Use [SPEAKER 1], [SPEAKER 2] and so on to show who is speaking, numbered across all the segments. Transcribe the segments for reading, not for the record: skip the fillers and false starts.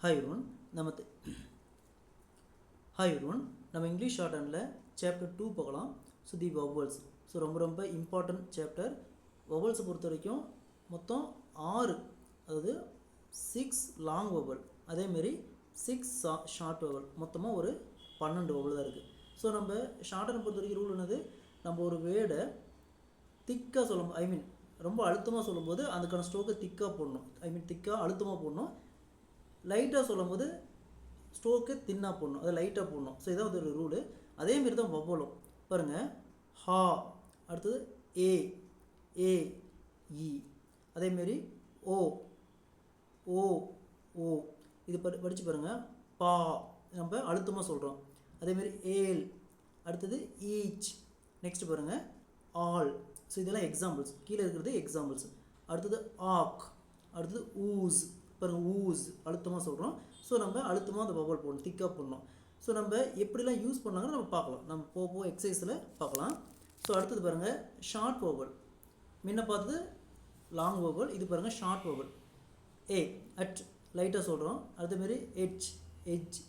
[SPEAKER 1] Hi everyone, நமது Hi everyone, நம்ம English short handle chapter 2 பார்க்கலாம். So the vowels. ஸோ ரொம்ப இம்பார்ட்டன்ட் சாப்டர். வவல்ஸை பொறுத்த வரைக்கும் மொத்தம் 6, அதாவது 6 லாங் வவல், அதேமாரி 6 ஷார்ட் வவல், மொத்தமாக ஒரு 12 வவல் தான் இருக்குது. ஸோ நம்ம ஷார்ட் ஹேண்ட் பொறுத்த வரைக்கும் ரூல் என்னது, நம்ம ஒரு வேர்டை திக்காக சொல்லும், ரொம்ப அழுத்தமாக சொல்லும்போது அதுக்கான ஸ்ட்ரோக்கை திக்காக போடணும். திக்காக அழுத்தமாக போடணும். லைட்டாக சொல்லும் போது ஸ்ட்ரோக்கு தின்னாக போடணும், அதை லைட்டாக போடணும். ஸோ இதான் ஒரு ரூலு. அதேமாரி தான் வவ்வலும் பாருங்கள். ஹா, அடுத்தது ஏ, ஏ, இ, அதேமாரி ஓ, ஓ, ஓ, இது படித்து பாருங்கள். பா நம்ம அழுத்தமாக சொல்கிறோம். அதேமாரி ஏல், அடுத்தது ஈச், நெக்ஸ்ட் பாருங்கள் ஆல். ஸோ இதெல்லாம் எக்ஸாம்பிள்ஸ், கீழே இருக்கிறது எக்ஸாம்பிள்ஸ். அடுத்தது ஆக், அடுத்தது ஊஸ், பாருங்கள் ஊஸ் அழுத்தமாக சொல்கிறோம். ஸோ நம்ம அழுத்தமாக அந்த வவல் போடணும், திக்காக போடணும். ஸோ நம்ம எப்படிலாம் யூஸ் பண்ணாங்கன்னு நம்ம பார்க்கலாம், நம்ம போக எக்ஸசைஸில் பார்க்கலாம். ஸோ அடுத்தது பாருங்கள் ஷார்ட் வவல். முன்ன பார்த்தது லாங் வவல், இது பாருங்கள் ஷார்ட் வவல். ஏ, அட் லைட்டாக சொல்கிறோம். அதேமாரி எட்ஜ், எட்ஜ்,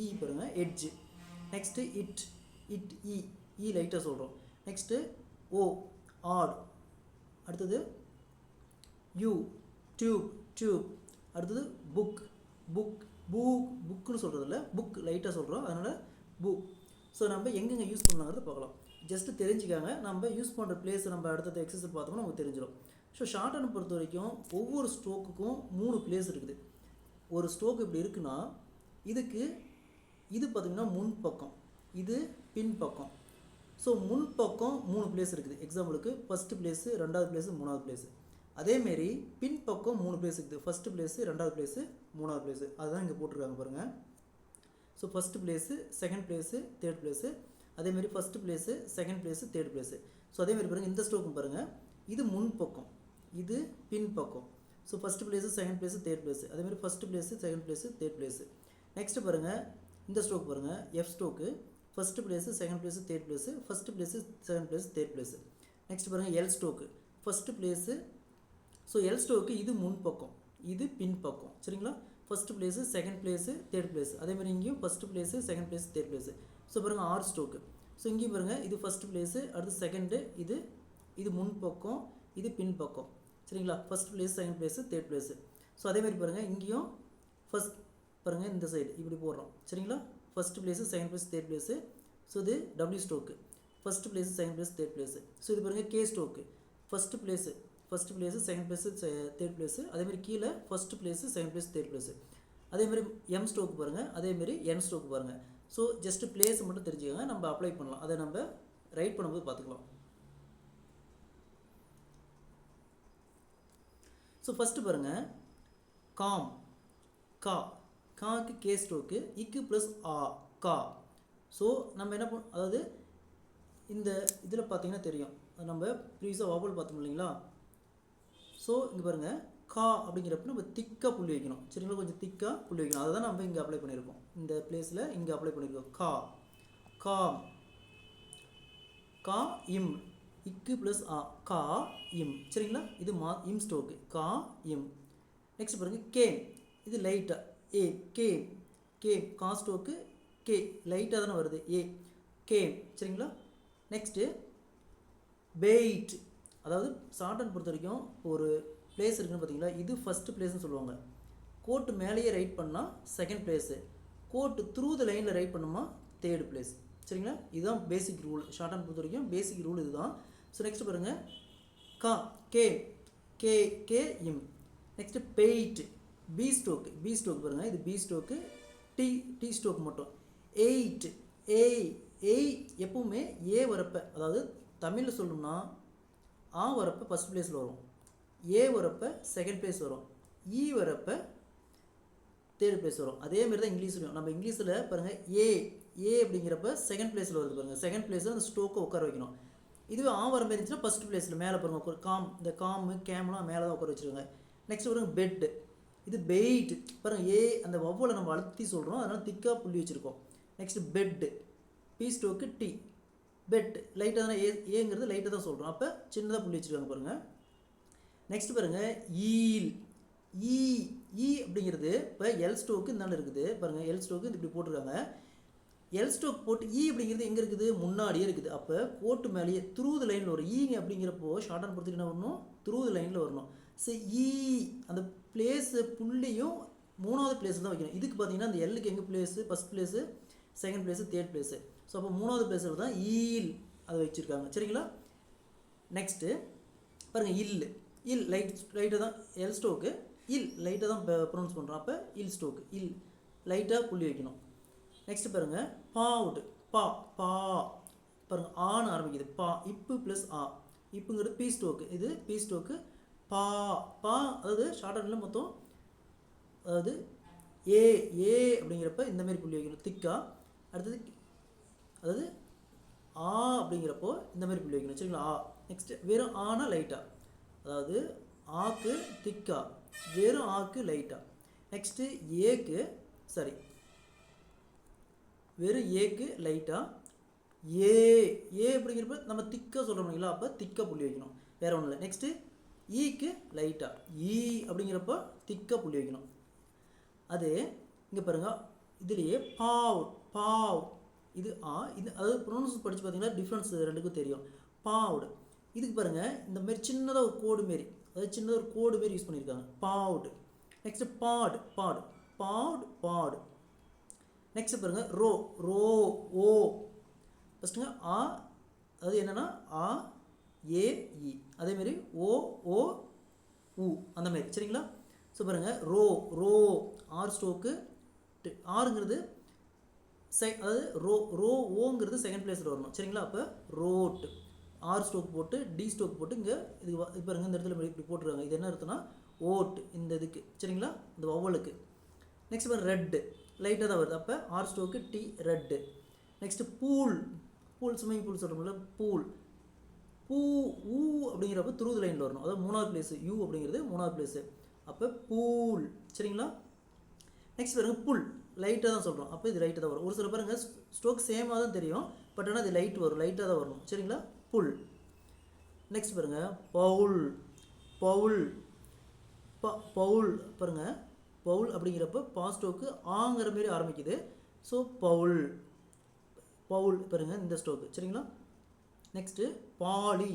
[SPEAKER 1] இ பாருங்கள் எட்ஜ். நெக்ஸ்ட்டு இட், இட், இ லைட்டாக சொல்கிறோம். நெக்ஸ்ட்டு ஓ, ஆட். அடுத்தது யூ, டியூப், டியூப். அடுத்தது புக், புக், புக்குன்னு சொல்கிறதில்ல, புக் லைட்டாக சொல்கிறோம், அதனால் புக். ஸோ நம்ம எங்கெங்கே யூஸ் பண்ணாங்கிறத பார்க்கலாம். ஜஸ்ட்டு தெரிஞ்சுக்காங்க. நம்ம யூஸ் பண்ணுற பிளேஸ் நம்ம அடுத்தது எக்ஸசைஸ் பார்த்தோம்னா நமக்கு தெரிஞ்சிடும். ஸோ ஷார்ட் ஹேண்ட் பொறுத்த வரைக்கும் ஒவ்வொரு ஸ்ட்ரோக்குக்கும் 3 பிளேஸ் இருக்குது. ஒரு ஸ்ட்ரோக் இப்படி இருக்குன்னா இதுக்கு இது பார்த்திங்கன்னா முன் பக்கம், இது பின் பக்கம். ஸோ முன் பக்கம் 3 பிளேஸ் இருக்குது. எக்ஸாம்பிளுக்கு ஃபஸ்ட்டு பிளேஸு, 2வது பிளேஸு, 3வது பிளேஸு. அதேமாரி பின் பக்கம் 3 பிளேஸ் இருக்குது. ஃபஸ்ட்டு பிளேஸு, 2வது பிளேஸு, 3வது பிளேஸு. அதுதான் இங்கே போட்டிருக்காங்க பாருங்கள். So first place, second place, third place. அதேமாரி first place, second place, third place. So அதேமாரி பாருங்கள் இந்த ஸ்ட்ரோக்கும் பாருங்கள். இது முன் பக்கம், இது பின் பக்கம். So first place, second place, third place. அதேமாதிரி first place, second place, third place. Next பாருங்கள் இந்த ஸ்ட்ரோக் பாருங்கள், F stroke. First place, second place, third place. First place, second place, third place. Next பாருங்கள் L stroke. First place. So L stroke இது முன் பக்கம், இது பின் பக்கம், சரிங்களா? First place, second place, third place. அதேமாதிரி இங்கேயும் first place, second place, third place. So பாருங்கள் ஆர் ஸ்ட்ரோக்கு. ஸோ இங்கேயும் பாருங்கள் இது ஃபஸ்ட்டு பிளேஸு, அடுத்து செகண்டு, இது முன் பக்கம், இது பின் பக்கம், சரிங்களா? First place, second place, third place. So அதேமாதிரி பாருங்கள் இங்கேயும் ஃபஸ்ட் பாருங்கள் இந்த சைடு இப்படி போடுறோம், சரிங்களா? First place, second place, third place. So இது W stroke. First place, second place, third place. So இது பாருங்கள் K stroke. First place, second place, third place. அதேமாதிரி கீழே first place, second place, third place. அதேமாதிரி M stroke பாருங்கள், அதேமாரி N stroke பாருங்கள். So just place மட்டும் தெரிஞ்சுக்கோங்க, நம்ம அப்ளை பண்ணலாம். அதை நம்ம ரைட் பண்ணும்போது பார்த்துக்கலாம். ஸோ ஃபஸ்ட்டு பாருங்கள் காம், கா, காக்கு கே ஸ்ட்ரோக்கு, இக்கு ப்ளஸ் ஆ, கா. ஸோ நம்ம என்ன பண்ண, அதாவது இந்த இதில் பார்த்தீங்கன்னா தெரியும், நம்ம ப்ரீவியஸாக வவல் பார்த்தோம் இல்லைங்களா? ஸோ இங்கே பாருங்கள் கா அப்படிங்கிறப்ப நம்ம திக்காக புள்ளி வைக்கணும், சரிங்களா? கொஞ்சம் திக்காக புள்ளி வைக்கணும். அதை தான் நம்ம இங்கே அப்ளை பண்ணியிருக்கோம். இந்த பிளேஸில் இங்கே அப்ளை பண்ணியிருக்கோம். கா, காம், கா இம், இக்கு ப்ளஸ் ஆ, கா இம், சரிங்களா? இது இம் ஸ்ட்ரோக்கு, கா இம். நெக்ஸ்ட் பாருங்கள் கேம், இது லைட்டாக ஏ, கேம், கேம், கா ஸ்ட்ரோக்கு, கே லைட்டாக தானே வருது, ஏ, கேம், சரிங்களா? Next paid. அதாவது ஷார்ட் ஹேண்ட் பொறுத்த வரைக்கும் ஒரு பிளேஸ் இருக்குன்னு பார்த்தீங்களா, இது ஃபஸ்ட்டு பிளேஸ்னு சொல்லுவாங்க. கோட்டு மேலேயே ரைட் பண்ணால் செகண்ட் பிளேஸு, கோட்டு த்ரூ த லைனில் ரைட் பண்ணோமா தேர்ட் பிளேஸ், சரிங்களா? இதுதான் பேசிக் ரூல். ஷார்ட் ஹேண்ட் பொறுத்த வரைக்கும் பேசிக் ரூல் இதுதான். ஸோ நெக்ஸ்ட் பாருங்கள் கா, கே, கே, கே இம். Next paid, P stroke, P stroke பாருங்கள், இது P stroke, T, T stroke மட்டும். எயிட், ஏய் எப்பவுமே ஏ வரப்ப, அதாவது தமிழில் சொல்லணும்னா ஆ வரப்போ ஃபஸ்ட் பிளேஸில் வரும், ஏ வரப்போ செகண்ட் பிளேஸ் வரும், இ வரப்போ தேர்ட் பிளேஸ் வரும். அதேமாரி தான் இங்கிலீஷ்லையும். நம்ம இங்கிலீஷில் பாருங்கள் ஏ அப்படிங்கிறப்ப செகண்ட் பிளேஸில் வருது பாருங்கள், செகண்ட் பிளேஸில் அந்த ஸ்ட்ரோக்கை உட்கார வைக்கணும். இதுவே ஆ வர மாதிரி இருந்துச்சுன்னா ஃபஸ்ட் பிளேஸில் மேலே பாருங்கள் காம், இந்த காமு கேம்லாம் மேலே தான் உட்கார வச்சுருங்க. நெக்ஸ்ட் பாருங்கள் பெட், இது பெயிட் பாருங்கள், ஏ அந்த வவ்வலை நம்ம அழுத்தி சொல்கிறோம், அதனால் திக்காக புள்ளி வச்சுருக்கோம். Next bed, B stroke D, bed லைட்டாக தானே, ஏங்கிறது லைட்டாக தான் சொல்கிறோம், அப்போ சின்னதாக புள்ளி வச்சுருக்காங்க பாருங்கள். நெக்ஸ்ட் பாருங்கள் ஈல், இ அப்படிங்கிறது இப்போ எல் ஸ்டோக்கு இந்த இருக்குது பாருங்கள், எல் ஸ்டோக்கு இப்படி போட்டிருக்காங்க. எல் ஸ்டோக் போட்டு இ அப்படிங்கிறது எங்கே இருக்குது, முன்னாடியே இருக்குது. அப்போ கோட்டு மேலேயே த்ரூ த லைனில் வரும். ஈங்க அப்படிங்கிறப்போ ஷார்ட் ஹேண்ட் பொறுத்துட்டு என்ன வரணும், த்ரூ த லைனில் வரணும். ஸோ ஈ அந்த பிளேஸு புள்ளியும் 3வது பிளேஸ் தான் வைக்கணும். இதுக்கு பார்த்தீங்கன்னா அந்த எல்லுக்கு எங்கே place, first place, second place, third place. So அப்போ 3வது பிளேஸில் தான் ஈல் அதை வச்சுருக்காங்க. சரிங்களா? நெக்ஸ்ட்டு பாருங்கள், இல் லைட்டாக தான் எல் ஸ்டோக்கு, இல் லைட்டாக தான் ப்ரொனவுன்ஸ் பண்ணுறோம். அப்போ இல் ஸ்டோக்கு, இல் லைட்டாக புள்ளி வைக்கணும். நெக்ஸ்ட்டு பாருங்கள், பாவுடு, பா பாருங்கள், ஆன்னு ஆரம்பிக்குது. பா இப்பு ப்ளஸ் ஆ, இப்புங்கிறது பி ஸ்டோக்கு, இது பி ஸ்டோக்கு. பா அதாவது ஷார்ட் ஹேண்டில் மொத்தம், அதாவது ஏ அப்படிங்கிறப்ப இந்தமாரி புள்ளி வைக்கணும் திக்கா. அடுத்தது அதாவது ஆ அப்படிங்கிறப்போ இந்தமாரி புள்ளி வைக்கணும். சரிங்களா? ஆ. நெக்ஸ்ட்டு வெறும் ஆனா லைட்டாக, அதாவது ஆக்கு திக்கா, வெறும் ஆக்கு லைட்டாக. நெக்ஸ்ட்டு ஏக்கு வெறும் ஏக்கு லைட்டாக. ஏ அப்படிங்கிறப்ப நம்ம திக்காக சொல்கிறோம் இல்லைங்களா, அப்போ திக்காக புள்ளி வைக்கணும், வேறு ஒன்றும் இல்லை. நெக்ஸ்ட்டு ஈக்கு லைட்டாக, ஈ அப்படிங்கிறப்ப திக்காக புள்ளி வைக்கணும். அது இங்கே பாருங்கள், இதுலேயே பாவ் இது ஆ, இது அதாவது ப்ரொனவுன்ஸ் படித்து பார்த்தீங்கன்னா டிஃப்ரென்ஸ் ரெண்டுக்கும் தெரியும். பாவுடு, இதுக்கு பாருங்கள் இந்த மாதிரி சின்னதாக ஒரு கோடு மாரி, அதாவது சின்னதாக ஒரு கோடு மாரி யூஸ் பண்ணியிருக்காங்க. பாவுடு. நெக்ஸ்ட்டு பாடு. நெக்ஸ்ட் பாருங்கள், ரோ ஓ. ஃபஸ்ட்டுங்க ஆ, அதாவது என்னென்னா ஆ ஏ இ, அதேமாரி ஓ உ அந்தமாரி. சரிங்களா? ஸோ பாருங்கள், ரோ ஆர் ஸ்டோக்கு, ஆருங்கிறது அதாவது ரோ ஓங்கிறது செகண்ட் பிளேஸில் வரணும். சரிங்களா? அப்போ ரோட், ஆர் ஸ்டோக் போட்டு டி ஸ்டோக் போட்டு இங்கே இது பாருங்கள், இந்த இடத்துல இப்படி போட்டுருக்காங்க. இது என்ன அர்த்தம்னா ஓட், இந்த இதுக்கு. சரிங்களா? இந்த வவ்வலுக்கு. நெக்ஸ்ட் பாருங்கள், ரெட்டு லைட்டாக தான் வருது. அப்போ R stroke T, red. Next pool swimming pool சொல்கிறோம்ல, ஊ அப்படிங்கிறப்ப த்ரூ த லைனில் வரணும். அதாவது 3வது பிளேஸு, யூ அப்படிங்கிறது 3வது பிளேஸு. அப்போ பூல். சரிங்களா? நெக்ஸ்ட் பாருங்கள், புல் லைட்டாக தான் சொல்கிறோம். அப்போ இது லைட்டாக தான் வரும். ஒரு சில பாருங்கள் ஸ்டோக் சேமாக தான் தெரியும், பட் ஆனால் இது லைட்டாக தான் வரணும். சரிங்களா? புல். நெக்ஸ்ட் பாருங்கள், பவுல் பாருங்கள், பவுல் அப்படிங்கிறப்ப பாஸ்டோக்கு ஆங்கிற மாரி ஆரம்பிக்குது. ஸோ பவுல் பாருங்கள், இந்த ஸ்டோக்கு. சரிங்களா? நெக்ஸ்ட்டு பாலி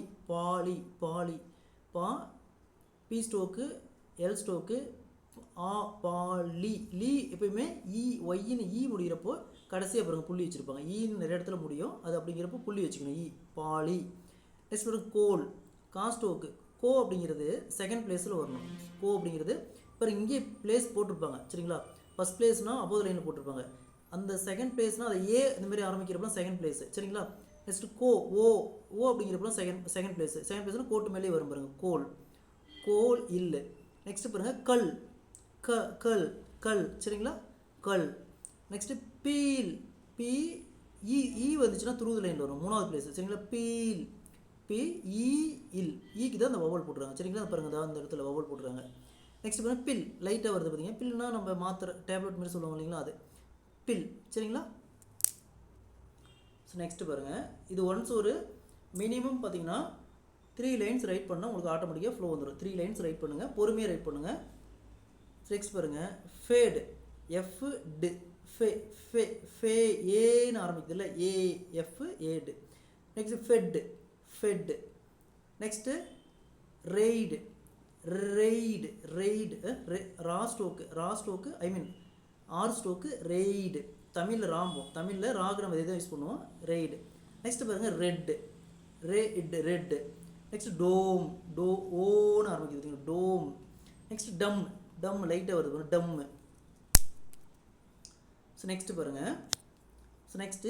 [SPEAKER 1] பா பி ஸ்டோக்கு, எல் ஸ்டோக்கு, ஆ பாலி. எப்பயுமே ஒய்ன்னு ஈ முடிகிறப்போ கடைசியாக பாருங்கள் புள்ளி வச்சுருப்பாங்க. ஈன்னு நிறைய இடத்துல முடியும், அது அப்படிங்கிறப்போ புள்ளி வச்சுக்கணும். பாலி. நெக்ஸ்ட் பாருங்கள், கோல் காஸ்டோக்கு. கோ அப்படிங்கிறது செகண்ட் பிளேஸில் வரணும். கோ அப்படிங்கிறது இப்போ இங்கே பிளேஸ் போட்டிருப்பாங்க. சரிங்களா? ஃபஸ்ட் பிளேஸ்னால் அப்போது லைனில் போட்டிருப்பாங்க. அந்த செகண்ட் பிளேஸ்னால் அதை ஏ இந்த மாதிரி ஆரம்பிக்கிறப்பலாம் செகண்ட் பிளேஸ். சரிங்களா? நெக்ஸ்ட்டு ஓ அப்படிங்கிறப்பலாம் செகண்ட் பிளேஸ்னால் கோட்டு மேலே வரும் பாருங்கள், கோல் இல்லை. நெக்ஸ்ட்டு பாருங்கள், கல். சரிங்களா? கல். நெக்ஸ்ட்டு பீல் ஈ வந்துச்சுன்னா த்ரூ த லைனில் வரும், 3வது பிளேஸ். சரிங்களா? பீல் ஈக்கு தான் அந்த வவல் போட்டுருக்காங்க. சரிங்களா? பாருங்கள், தான் அந்த இடத்துல வவல் போட்டுருக்காங்க. நெக்ஸ்ட் பாருங்கள், பில் லைட்டாக வருது பார்த்தீங்க. பில்னா நம்ம மாத்திரை டேப்லெட் மாதிரி சொல்லுவாங்க இல்லைங்களா, அது பில். சரிங்களா? ஸோ நெக்ஸ்ட்டு பாருங்கள், இது ஒன்ஸ் ஒரு மினிமம் பார்த்தீங்கன்னா 3 லைன்ஸ் ரைட் பண்ணால் உங்களுக்கு ஆட்டோமேட்டிக்காக ஃப்ளோ வந்துடும். 3 லைன்ஸ் ரைட் பண்ணுங்கள், பொறுமையாக ரைட் பண்ணுங்கள். நெக்ஸ்ட் பாருங்கள், ஃபேடு ஏன்னு ஆரம்பிக்குது இல்லை, ஏடு. Next fed. நெக்ஸ்ட்டு ரெய்டு ரா ஸ்டோக்கு ஐ மீன் ஆர் ஸ்டோக்கு, ரெய்டு. தமிழில் ராம்போம், தமிழில் ராகு நம்ம இதை யூஸ் பண்ணுவோம், ரெய்டு. நெக்ஸ்ட்டு பாருங்கள், ரெட்டு. நெக்ஸ்ட் ஓன்னு ஆரம்பிக்குது, டோம். நெக்ஸ்ட் டம் லைட்டாக வருது, டம்மு. ஸோ நெக்ஸ்ட்டு பாருங்கள், நெக்ஸ்ட்டு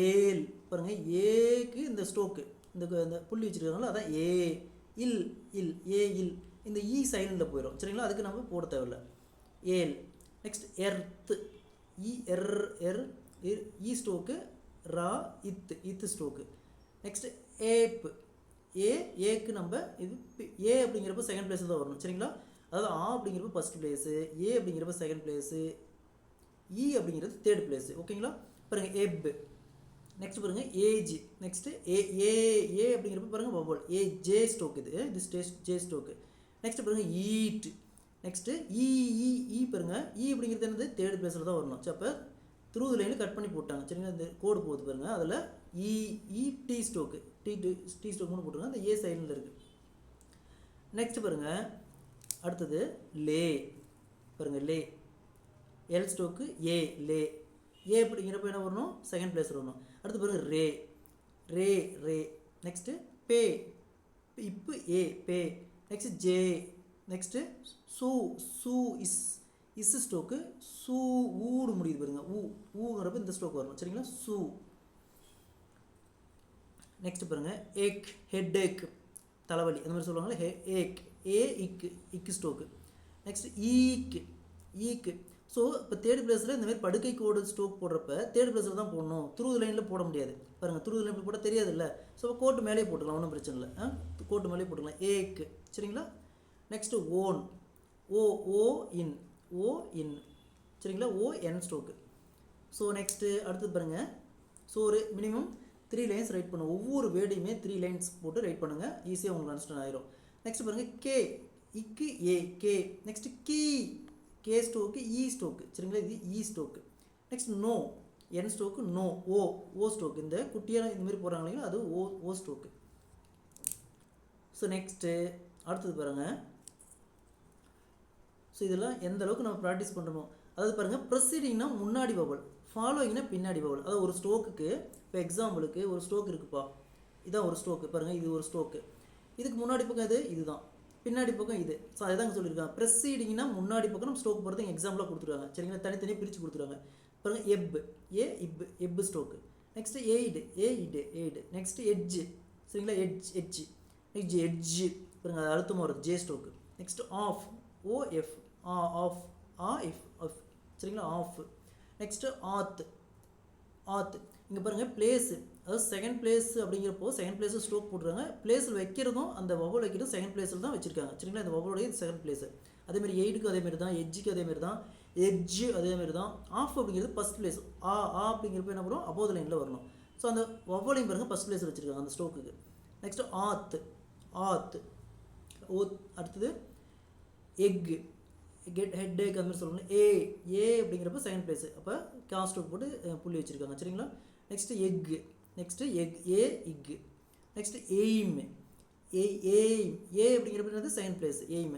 [SPEAKER 1] ஏல் பாருங்கள், ஏக்கு இந்த ஸ்டோக்கு இந்த புள்ளி வச்சுருக்காங்களா, அதான் இல். இந்த ஈ சைலண்டில் போயிடும். சரிங்களா? அதுக்கு நம்ம போட தேவையில்லை, ஏல். நெக்ஸ்ட் எர்த்து, ஈ ஸ்டோக்கு, ரா இத்து ஸ்டோக்கு. நெக்ஸ்ட்டு ஏக்கு நம்ம இது ஏ அப்படிங்கிறப்ப செகண்ட் பிளேஸில் தான் வரணும். சரிங்களா? அதாவது ஆ அப்படிங்கிறப்ப ஃபஸ்ட் பிளேஸு, ஏ அப்படிங்கிறப்ப செகண்ட் பிளேஸு, இ அப்படிங்கிறது தேர்ட் பிளேஸு. ஓகேங்களா? பாருங்கள், எப். நெக்ஸ்ட் பாருங்கள், ஏஜ். நெக்ஸ்ட்டு ஏ அப்படிங்கிறப்ப பாருங்கள் வவல், ஜே ஸ்டோக், இது ஜே ஸ்டோக்கு. நெக்ஸ்ட் பாருங்கள், ஈட். நெக்ஸ்ட்டு ஈ பாருங்கள், அப்படிங்கிறது என்னது தேர்ட் பிளேஸில் தான் வரணும். ஸோ அப்போ த்ரூ லைனு கட் பண்ணி போட்டாங்க. சரிங்களா, இந்த கோடு போகுது பாருங்கள், அதில் டி ஸ்டோக்கு டி ஸ்டோக் மட்டும் போட்டுருங்க, அந்த ஏ சைடில் இருக்குது. நெக்ஸ்ட் பாருங்கள், அடுத்தது லே பாருங்கள், லே எல் ஸ்டோக்கு ஏ லே அப்படிங்கிறப்ப என்ன வரணும், செகண்ட் பிளேஸ் வரணும். அடுத்து பாருங்கள் ரே ரே ரே. நெக்ஸ்ட்டு பே இப்போ ஏ pay. Next J. Next shoe is stroke shoe ஊடு முடியுது பாருங்க, ஊங்கிறப்ப இந்த ஸ்டோக் வரணும். சரிங்களா, சூ. நெக்ஸ்ட் பாருங்க ஏக் ஹெட் ஏக் தலைவலி அந்த மாதிரி சொல்லுவாங்களே, ஏக் இக்கு ஸ்டோக்கு. நெக்ஸ்ட் ஈக்கு. ஸோ இப்போ தேர்ட் பிளேஸில் இந்த மாதிரி படுக்கை கோடு ஸ்டோக் போடுறப்ப தேர்ட் பிளேஸில் தான் போடணும், த்ரூ லைனில் போட முடியாது பாருங்கள். த்ரூ லைன் போட தெரியாது இல்லை, ஸோ கோட்டு மேலே போட்டுக்கலாம், ஒன்றும் பிரச்சனை இல்லை. கோட்டு மேலே போட்டுக்கலாம் ஏக்கு. சரிங்களா, நெக்ஸ்ட்டு ஓன் ஓ இன். சரிங்களா, என் ஸ்டோக்கு. ஸோ நெக்ஸ்ட்டு அடுத்து பாருங்கள், ஸோ ஒரு மினிமம் 3 லைன்ஸ் ரைட் பண்ணுங்கள். ஒவ்வொரு வேர்டையுமே 3 லைன்ஸ் போட்டு ரைட் பண்ணுங்கள், ஈஸியாக உங்களுக்கு அண்டர்ஸ்டாண்ட் ஆயிரும். நெக்ஸ்ட் பாருங்கள் கே இக்கு ஏ கே. Next K ஸ்டோக்கு ஸ்டோக்கு. சரிங்களா, இது ஸ்டோக்கு. நெக்ஸ்ட் நோ என் ஸ்டோக்கு, நோ ஓ ஸ்டோக்கு. இந்த குட்டியாக இந்த மாதிரி போகிறாங்க இல்லைங்களா, அது ஓ ஸ்டோக்கு. ஸோ நெக்ஸ்ட்டு அடுத்தது பாருங்கள், ஸோ இதெல்லாம் எந்த அளவுக்கு நம்ம ப்ராக்டிஸ் பண்ணுறோமோ, அதாவது பாருங்கள் ப்ரொசீடிங்னா முன்னாடி வவல், ஃபாலோயிங்னா பின்னாடி வவல். அதாவது ஒரு ஸ்டோக்குக்கு இப்போ எக்ஸாம்பிளுக்கு ஒரு ஸ்டோக் இருக்குப்பா, இதான் ஒரு ஸ்டோக்கு பாருங்கள், இது ஒரு ஸ்டோக்கு. இதுக்கு முன்னாடி பக்கம் இதுதான், பின்னாடி பக்கம் இது. ஸோ அதுதான் சொல்லியிருக்காங்க, ப்ரெசீடிங்னா முன்னாடி பக்கம் நம்ம ஸ்டோக் போகிறது எக்ஸாம்பிளாக கொடுத்துருக்காங்க. சரிங்களா, தனித்தனியாக பிரித்து கொடுத்துருக்காங்க பாருங்கள். F stroke. Next aid. Next edge. சரிங்களா, எட்ஜ் பாருங்கள், அது அழுத்தமாக வருது, J stroke. Next off O F. சரிங்களா, ஆஃப். Next oath. இங்கே பாருங்கள் பிளேஸு, அதாவது செகண்ட் பிளேஸ் அப்படிங்கிறப்போ செகண்ட் பிளேஸில் ஸ்டோக் போட்டுருக்காங்க. பிளேஸில் வைக்கிறதும் அந்த வவல் வைக்கிறதும் செகண்ட் பிளேஸில் தான் வச்சுருக்காங்க. சரிங்களா, இந்த வவலோடைய செகண்ட் பிளேஸு. அதேமாதிரி எய்டுக்கும் அதேமாரி தான், எட்ஜுக்கு அதேமாரி தான், எட்ஜு அதேமாரி தான். ஆஃப் அப்படிங்கிறது ஃபஸ்ட் பிளேஸ். அப்படிங்கிறப்ப என்ன வரும், அபோவ் தி லைனில் வரணும். ஸோ அந்த வவலையும் பாருங்கள் ஃபஸ்ட் பிளேஸில் வச்சுருக்காங்க அந்த ஸ்டோக்குக்கு. நெக்ஸ்ட்டு ஆத். அடுத்தது எக்கு ஹெட் ஏக் அந்த மாதிரி சொல்லணும். ஏ அப்படிங்கிறப்ப செகண்ட் பிளேஸு, அப்போ ஸ்டோக் போட்டு புள்ளி வச்சுருக்காங்க. சரிங்களா, நெக்ஸ்ட்டு எக்கு. இக்கு. நெக்ஸ்ட்டு எய்ம் அப்படிங்கிறப்ப செகண்ட் பிளேஸ் எய்ம்.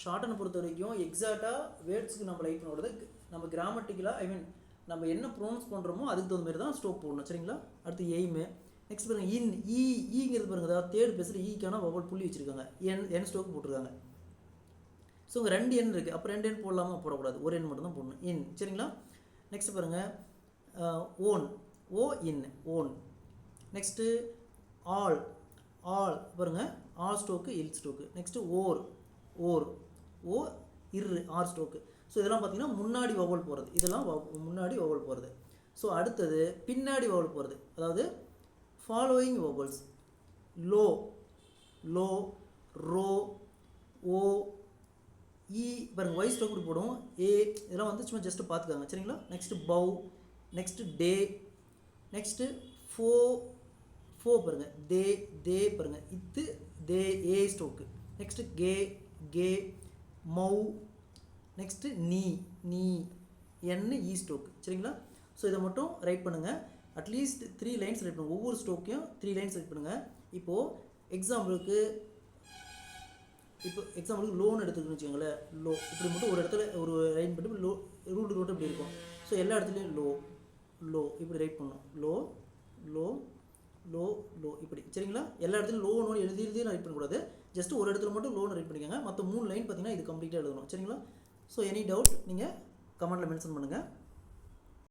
[SPEAKER 1] ஷார்ட்டனை பொறுத்த வரைக்கும் எக்ஸாக்டாக வேர்ட்ஸுக்கு நம்ம ரைட் பண்ணுறது, நம்ம கிராமட்டிக்கலாக நம்ம என்ன ப்ரொனவுன்ஸ் பண்ணுறோமோ அதுக்கு தகுந்த மாதிரி தான் ஸ்டோக் போடணும். சரிங்களா, அடுத்து எய்மு. நெக்ஸ்ட் பாருங்கள் ஈங்கிறது பாருங்கள், அதாவது தேர்ட் பிளேஸில் ஈக்கான வவல் புள்ளி வச்சுருக்காங்க, என் ஸ்டோக்கு போட்டிருக்காங்க. ஸோ உங்கள் 2 எண் இருக்குது, அப்போ 2 எண் போடலாமல் போடக்கூடாது, ஒரு எண் மட்டும் தான் போடணும், இன். சரிங்களா, நெக்ஸ்ட் பாருங்கள் ஓன். நெக்ஸ்ட்டு ஆல் பாருங்கள், ஆல் ஸ்டோக்கு இல் ஸ்டோக்கு. Next R ஸ்டோக்கு. ஸோ இதெல்லாம் பார்த்தீங்கன்னா முன்னாடி வவல் போகிறது, இதெல்லாம் முன்னாடி வவல் போகிறது. ஸோ அடுத்தது பின்னாடி வவல் போகிறது, அதாவது ஃபாலோயிங் வவல்ஸ். லோ ரோ ஓ பாருங்கள், ஒய் ஸ்டோக் கூட போடும், இதெல்லாம் வந்து சும்மா ஜஸ்ட்டு பார்த்துக்காங்க. சரிங்களா, next bough. Next day. Next foe பாருங்கள், தே பாருங்கள், தே ஏ ஸ்டோக்கு. நெக்ஸ்ட்டு கே மவ். Next knee N ஸ்டோக்கு. சரிங்களா, ஸோ இதை மட்டும் ரைட் பண்ணுங்கள். அட்லீஸ்ட் 3 லைன்ஸ் ரைட் பண்ணுங்கள், ஒவ்வொரு ஸ்டோக்கையும் 3 லைன்ஸ் ரைட் பண்ணுங்கள். இப்போது எக்ஸாம்பிளுக்கு லோன் எடுத்துக்கணும்னு வச்சுக்கோங்களேன், லோ இப்படி மட்டும் ஒரு இடத்துல ஒரு லைன் பண்ணி ரூட் இப்படி இருக்கும். ஸோ எல்லா இடத்துலையும் லோ இப்படி ரைட் பண்ணணும், லோ இப்படி. சரிங்களா, எல்லா இடத்துலையும் லோன்னு எழுதி ரைட் பண்ணக்கூடாது, ஜஸ்ட் ஒரு இடத்துல மட்டும் லோன் ரைட் பண்ணிக்கோங்க. மற்ற 3 லைன் பார்த்தீங்கன்னா இது கம்ப்ளீட்டாக எழுதணும். சரிங்களா, ஸோ எனி டவுட் நீங்கள் கமெண்ட்டில் மென்ஷன் பண்ணுங்கள்.